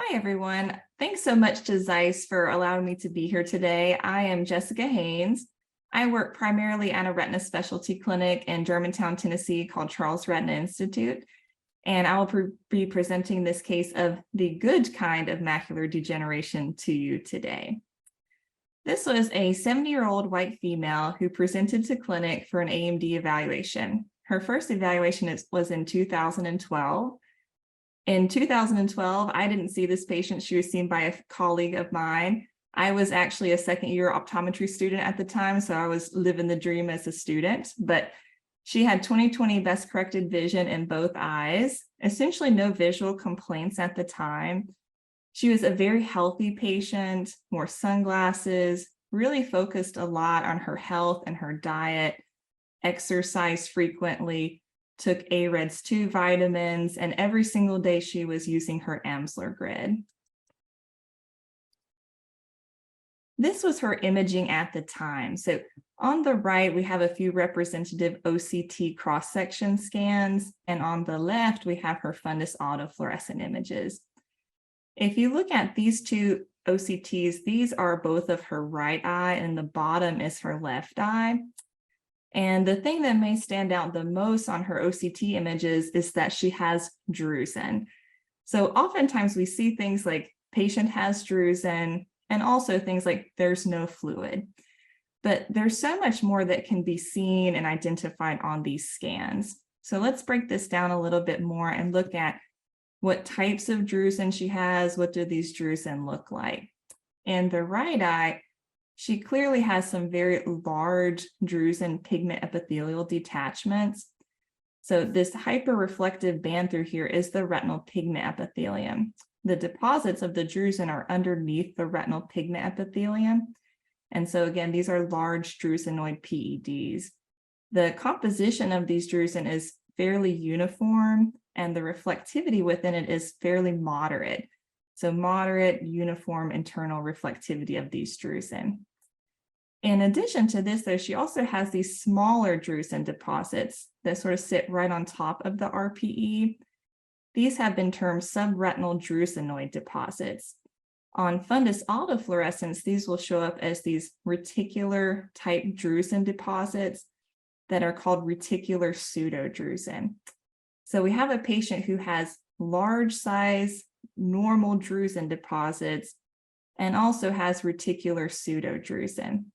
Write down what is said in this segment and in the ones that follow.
Hi, everyone. Thanks so much to Zeiss for allowing me to be here today. I am Jessica Haynes. I work primarily at a retina specialty clinic in Germantown, Tennessee called Charles Retina Institute, and I will be presenting this case of the good kind of macular degeneration to you today. This was a 70-year-old white female who presented to clinic for an AMD evaluation. Her first evaluation was in 2012. In 2012, I didn't see this patient. She was seen by a colleague of mine. I was actually a second-year optometry student at the time, so I was living the dream as a student, but she had 20/20 best corrected vision in both eyes, essentially no visual complaints at the time. She was a very healthy patient, wore sunglasses, really focused a lot on her health and her diet, exercised frequently, took AREDS 2 vitamins, and every single day she was using her Amsler grid. This was her imaging at the time. So on the right, we have a few representative OCT cross-section scans, and on the left, we have her fundus autofluorescent images. If you look at these two OCTs, these are both of her right eye, and the bottom is her left eye. And the thing that may stand out the most on her OCT images is that she has drusen. So oftentimes we see things like patient has drusen, and also things like there's no fluid. But there's so much more that can be seen and identified on these scans. So let's break this down a little bit more and look at what types of drusen she has. What do these drusen look like? In the right eye, she clearly has some very large drusen pigment epithelial detachments. So this hyperreflective band through here is the retinal pigment epithelium. The deposits of the drusen are underneath the retinal pigment epithelium. And so again, these are large drusenoid PEDs. The composition of these drusen is fairly uniform, and the reflectivity within it is fairly moderate. So moderate, uniform internal reflectivity of these drusen. In addition to this, though, she also has these smaller drusen deposits that sort of sit right on top of the RPE. These have been termed subretinal drusenoid deposits. On fundus autofluorescence, these will show up as these reticular type drusen deposits that are called reticular pseudodrusen. So we have a patient who has large size normal drusen deposits and also has reticular pseudodrusen.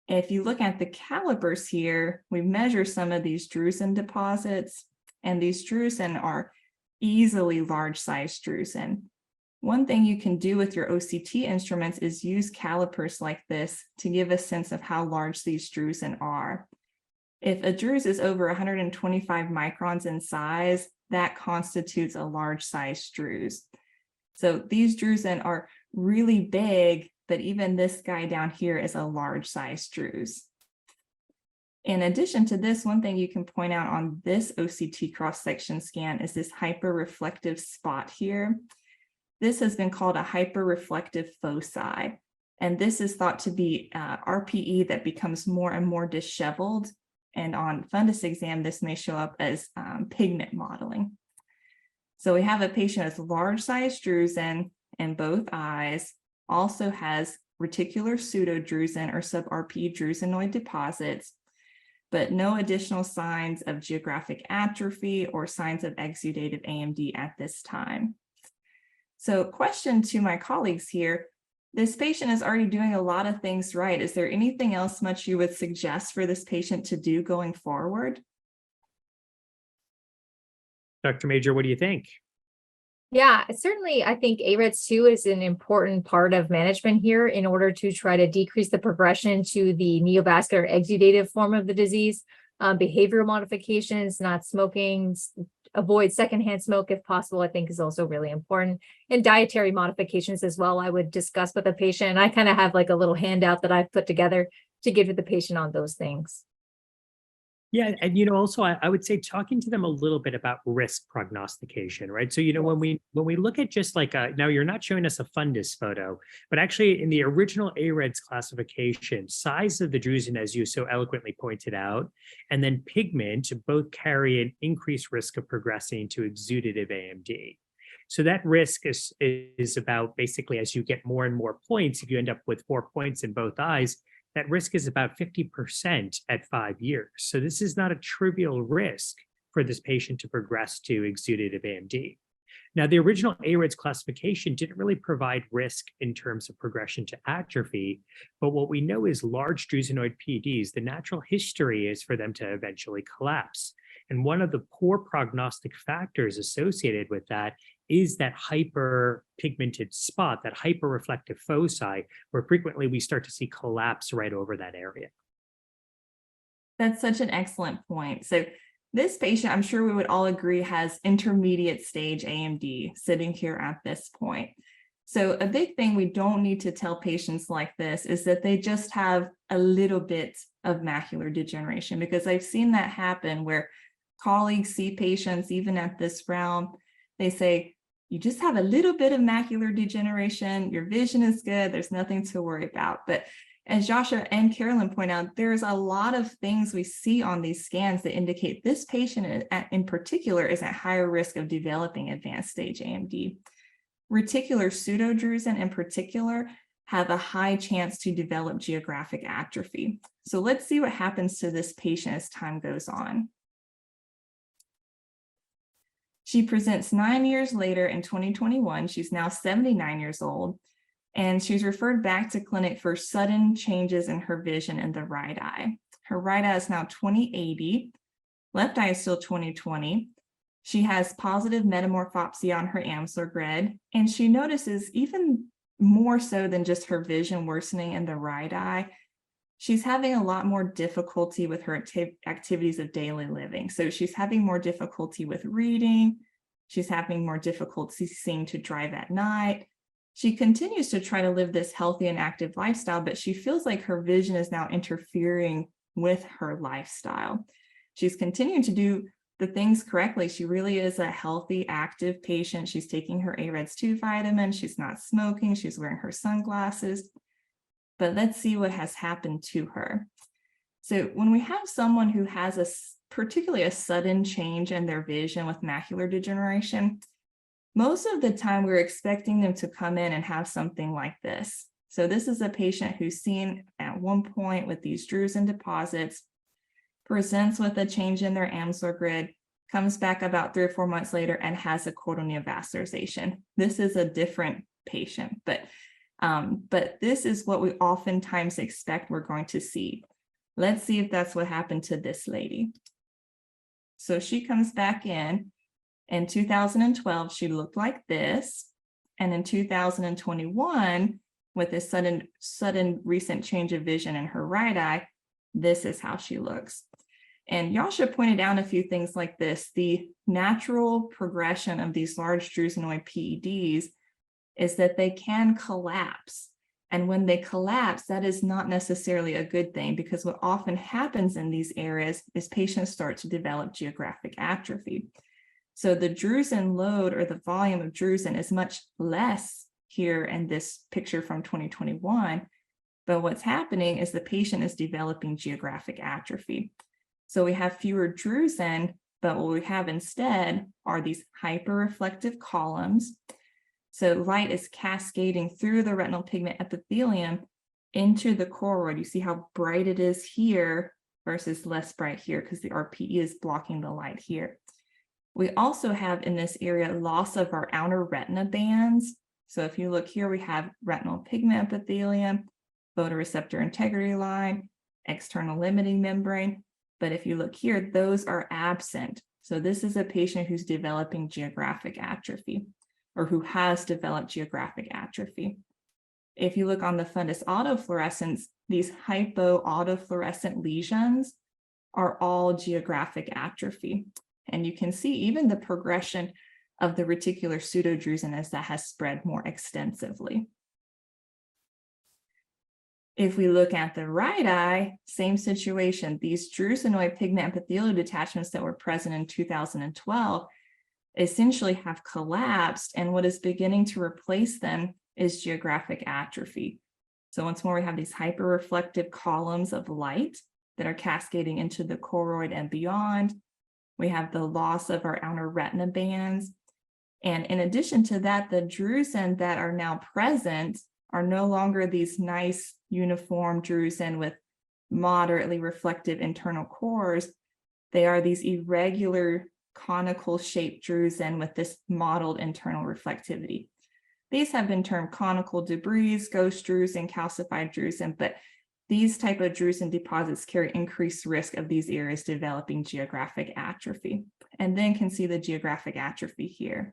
If you look at the calipers here, we measure some of these drusen deposits, and these drusen are easily large size drusen. One thing you can do with your OCT instruments is use calipers like this to give a sense of how large these drusen are. If a druse is over 125 microns in size, that constitutes a large size druse. So these drusen are really big, but even this guy down here is a large size druse. In addition to this, one thing you can point out on this OCT cross-section scan is this hyperreflective spot here. This has been called a hyperreflective foci, and this is thought to be RPE that becomes more and more disheveled. And on fundus exam, this may show up as pigment modeling. So we have a patient with large size drusen in both eyes, also has reticular pseudodrusen or sub-RPE drusenoid deposits, but no additional signs of geographic atrophy or signs of exudative AMD at this time. So question to my colleagues here, this patient is already doing a lot of things right. Is there anything else much you would suggest for this patient to do going forward? Dr. Majcher, what do you think? Yeah, certainly I think AREDS 2 is an important part of management here in order to try to decrease the progression to the neovascular exudative form of the disease. Behavioral modifications, not smoking, avoid secondhand smoke if possible, I think is also really important. And dietary modifications as well, I would discuss with the patient. And I kind of have like a little handout that I've put together to give to the patient on those things. Yeah, and also I would say talking to them a little bit about risk prognostication, right? So when we look at just like now you're not showing us a fundus photo, but actually in the original AREDS classification, size of the drusen, as you so eloquently pointed out, and then pigment both carry an increased risk of progressing to exudative AMD. So that risk is about basically as you get more and more points, if you end up with 4 points in both eyes, that risk is about 50% at 5 years. So this is not a trivial risk for this patient to progress to exudative AMD. Now, the original AREDS classification didn't really provide risk in terms of progression to atrophy, but what we know is large drusenoid PEDs, the natural history is for them to eventually collapse. And one of the poor prognostic factors associated with that is that hyperpigmented spot, that hyperreflective foci, where frequently we start to see collapse right over that area. That's such an excellent point. So this patient, I'm sure we would all agree, has intermediate stage AMD sitting here at this point. So a big thing we don't need to tell patients like this is that they just have a little bit of macular degeneration, because I've seen that happen where colleagues see patients, even at this realm, they say, you just have a little bit of macular degeneration, your vision is good, there's nothing to worry about. But as Yasha and Carolyn point out, there's a lot of things we see on these scans that indicate this patient in particular is at higher risk of developing advanced stage AMD. Reticular pseudodrusen in particular have a high chance to develop geographic atrophy. So let's see what happens to this patient as time goes on. She presents 9 years later in 2021. She's now 79 years old. And she's referred back to clinic for sudden changes in her vision in the right eye. Her right eye is now 20/80, left eye is still 20/20. She has positive metamorphopsia on her Amsler grid, and she notices even more so than just her vision worsening in the right eye, she's having a lot more difficulty with her activities of daily living. So she's having more difficulty with reading, she's having more difficulty seeing to drive at night. She continues to try to live this healthy and active lifestyle, but she feels like her vision is now interfering with her lifestyle. She's continuing to do the things correctly. She really is a healthy, active patient. She's taking her AREDS 2 vitamin. She's not smoking. She's wearing her sunglasses. But let's see what has happened to her. So when we have someone who has particularly a sudden change in their vision with macular degeneration, most of the time, we're expecting them to come in and have something like this. So this is a patient who's seen at one point with these drusen deposits, presents with a change in their Amsler grid, comes back about 3 or 4 months later and has a choroidal neovascularization. This is a different patient, but this is what we oftentimes expect we're going to see. Let's see if that's what happened to this lady. So she comes back in. In 2012, she looked like this. And in 2021, with this sudden recent change of vision in her right eye, this is how she looks. And Yasha pointed out a few things like this. The natural progression of these large drusenoid PEDs is that they can collapse. And when they collapse, that is not necessarily a good thing, because what often happens in these areas is patients start to develop geographic atrophy. So the drusen load, or the volume of drusen, is much less here in this picture from 2021. But what's happening is the patient is developing geographic atrophy. So we have fewer drusen, but what we have instead are these hyperreflective columns. So light is cascading through the retinal pigment epithelium into the choroid. You see how bright it is here versus less bright here, because the RPE is blocking the light here. We also have in this area loss of our outer retina bands. So if you look here, we have retinal pigment epithelium, photoreceptor integrity line, external limiting membrane. But if you look here, those are absent. So this is a patient who's developing geographic atrophy, or who has developed geographic atrophy. If you look on the fundus autofluorescence, these hypoautofluorescent lesions are all geographic atrophy. And you can see even the progression of the reticular pseudodrusen as that has spread more extensively. If we look at the right eye, same situation. These drusenoid pigment epithelial detachments that were present in 2012 essentially have collapsed, and what is beginning to replace them is geographic atrophy. So once more, we have these hyperreflective columns of light that are cascading into the choroid and beyond. We have the loss of our outer retina bands. And in addition to that, the drusen that are now present are no longer these nice uniform drusen with moderately reflective internal cores. They are these irregular conical shaped drusen with this mottled internal reflectivity. These have been termed conical debris, ghost drusen, calcified drusen, but these type of drusen deposits carry increased risk of these areas developing geographic atrophy. And then can see the geographic atrophy here.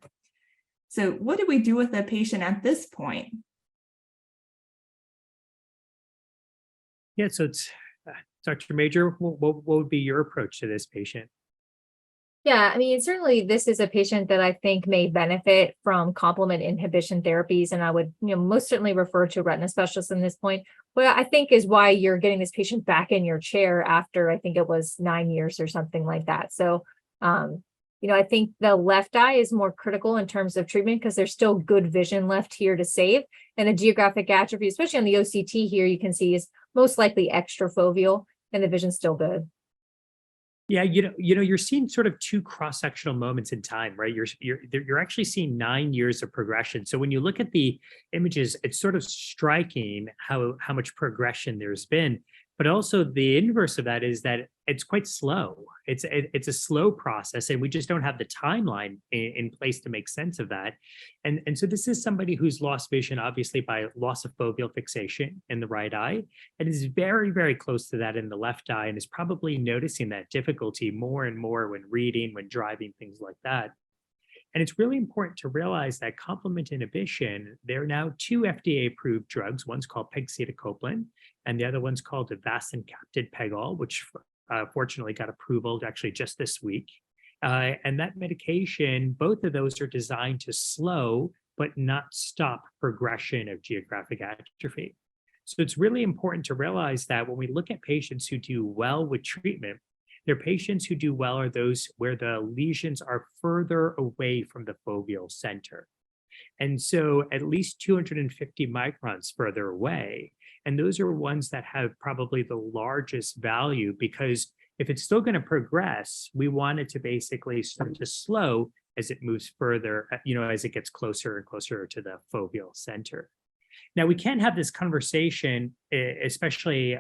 So what do we do with a patient at this point? Yeah, so it's Dr. Major, what would be your approach to this patient? Yeah, I mean, certainly this is a patient that I think may benefit from complement inhibition therapies, and I would, most certainly refer to a retina specialist in this point. What I think is why you're getting this patient back in your chair after, I think it was 9 years or something like that. So, I think the left eye is more critical in terms of treatment because there's still good vision left here to save. And the geographic atrophy, especially on the OCT here, you can see is most likely extrafoveal and the vision's still good. Yeah, you're seeing sort of two cross-sectional moments in time, right? You're actually seeing 9 years of progression. So when you look at the images, it's sort of striking how much progression there's been. But also the inverse of that is that it's quite slow. It's a slow process, and we just don't have the timeline in place to make sense of that. And so this is somebody who's lost vision, obviously, by loss of foveal fixation in the right eye, and is very, very close to that in the left eye, and is probably noticing that difficulty more and more when reading, when driving, things like that. And it's really important to realize that complement inhibition, there are now 2 FDA-approved drugs. One's called pegcetacoplan, and the other one's called avastin-capsid pegol, which fortunately got approval actually just this week. And that medication, both of those are designed to slow but not stop progression of geographic atrophy. So it's really important to realize that when we look at patients who do well with treatment, their patients who do well are those where the lesions are further away from the foveal center. And so at least 250 microns further away. And those are ones that have probably the largest value, because if it's still going to progress, we want it to basically start to slow as it moves further, as it gets closer and closer to the foveal center. Now, we can't have this conversation, especially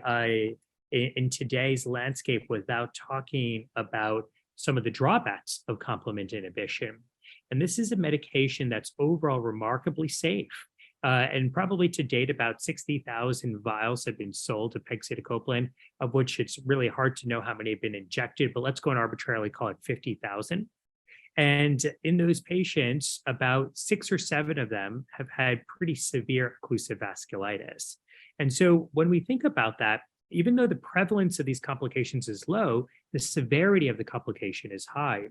in today's landscape, without talking about some of the drawbacks of complement inhibition. And this is a medication that's overall remarkably safe. And probably to date, about 60,000 vials have been sold of pegcetacoplan, of which it's really hard to know how many have been injected, but let's go and arbitrarily call it 50,000. And in those patients, about 6 or 7 of them have had pretty severe occlusive vasculitis. And so when we think about that, even though the prevalence of these complications is low, the severity of the complication is high.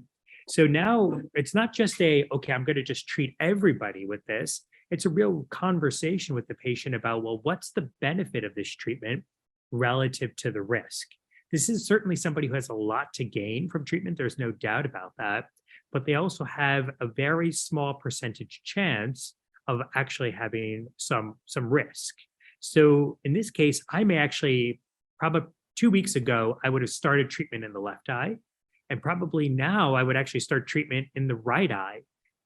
So now it's not just okay, I'm going to just treat everybody with this. It's a real conversation with the patient about, well, what's the benefit of this treatment relative to the risk? This is certainly somebody who has a lot to gain from treatment. There's no doubt about that. But they also have a very small percentage chance of actually having some risk. So in this case, I may actually, probably 2 weeks ago, I would have started treatment in the left eye. And probably now I would actually start treatment in the right eye,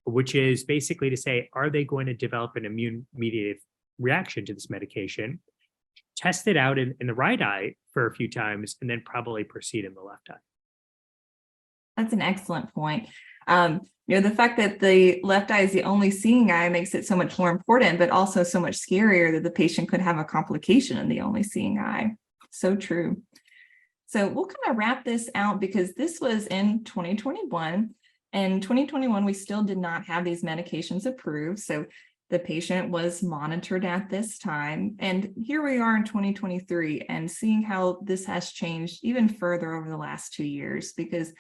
which is basically to say, are they going to develop an immune-mediated reaction to this medication? Test it out in the right eye for a few times, and then probably proceed in the left eye. That's an excellent point. The fact that the left eye is the only seeing eye makes it so much more important, but also so much scarier that the patient could have a complication in the only seeing eye. So true. So we'll kind of wrap this out because this was in 2021. In 2021, we still did not have these medications approved. So the patient was monitored at this time. And here we are in 2023 and seeing how this has changed even further over the last 2 years, because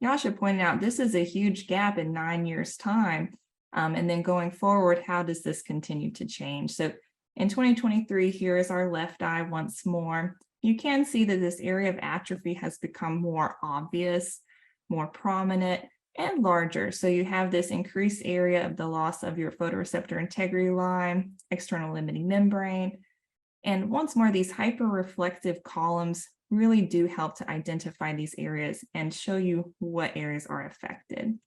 Yasha pointed out this is a huge gap in 9 years' time. And then going forward, how does this continue to change? So in 2023, here is our left eye once more. You can see that this area of atrophy has become more obvious, more prominent, and larger. So you have this increased area of the loss of your photoreceptor integrity line, external limiting membrane. And once more, these hyperreflective columns really do help to identify these areas and show you what areas are affected.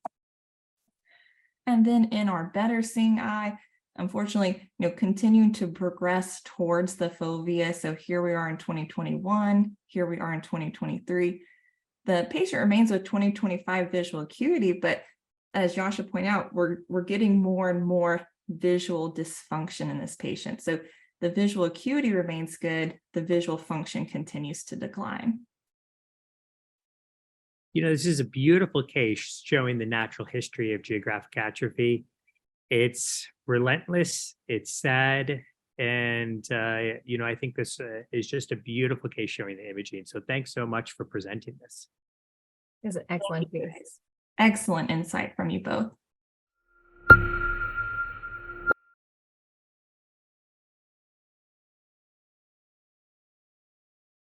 And then in our better seeing eye, unfortunately, continuing to progress towards the fovea. So here we are in 2021, here we are in 2023. The patient remains with 20/25 visual acuity, but as Yasha pointed out, we're getting more and more visual dysfunction in this patient. So the visual acuity remains good, the visual function continues to decline. This is a beautiful case showing the natural history of geographic atrophy. It's relentless, it's sad, and I think this is just a beautiful case showing the imaging. So thanks so much for presenting this. It's an excellent case. Excellent insight from you both.